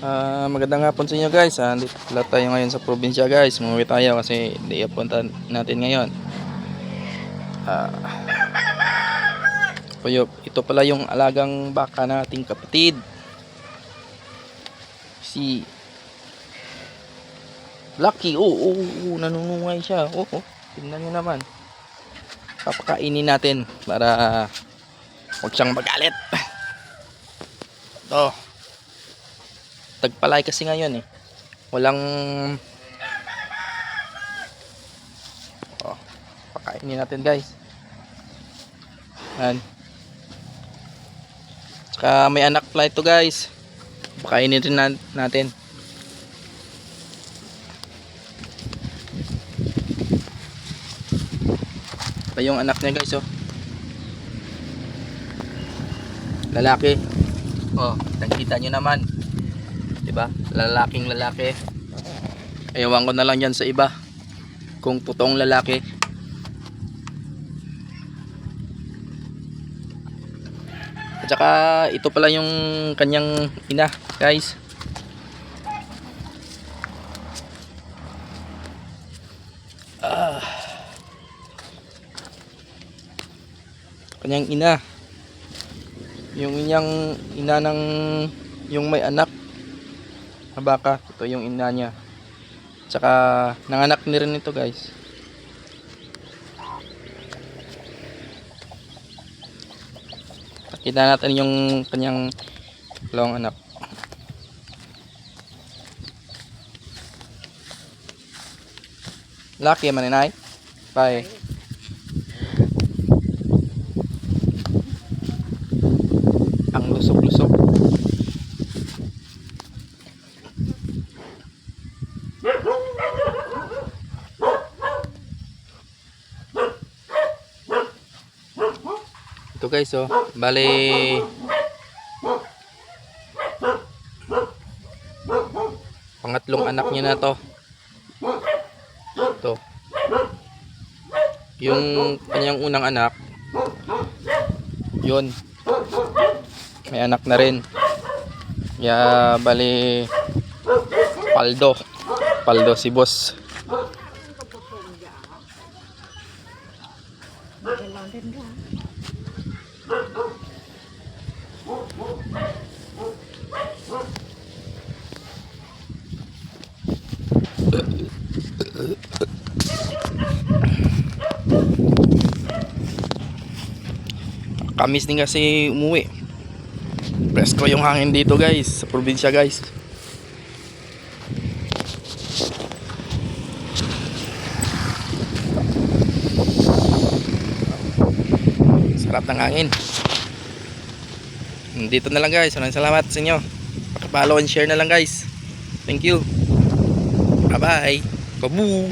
Magandang hapon sa inyo guys. Dito pala tayo ngayon sa probinsya guys. Umuwi tayo kasi day off punta natin ngayon. Ito pala yung alagang baka nating kapatid. Si Lucky. Nanunungay siya. Tingnan nyo naman. Papakainin natin para huwag siyang magalit. Ito. Tagpalay kasi ngayon eh. Walang pakainin natin guys. Yan. Tsaka may anak pala ito guys. Pakainin rin natin. Ito yung anak niya guys oh. Lalaki. Nakikita nyo naman. Diba? Lalaking lalaki. Ewan ko na lang yan sa iba kung totoong lalaki. At saka ito pala yung kanyang ina guys. Kanyang ina. Yung inyang ina ng yung may anak na baka, ito yung ina niya. Tsaka nanganak ni rin ito guys. Kita natin yung kanyang dalawang anak. Laki man inay. Bye. Ang lusok-lusok. Ito guys oh, bali pangatlong anak niya na to. Ito. Yung kanyang unang anak, yun, may anak na rin. Kaya bali Paldo si boss. Kamis din kasi umuwi. Presko yung hangin dito guys, sa probinsya guys. Sarap ng hangin. Dito na lang guys. Maraming salamat sa inyo. Paki-follow and share na lang guys. Thank you. Bye bye. Babu.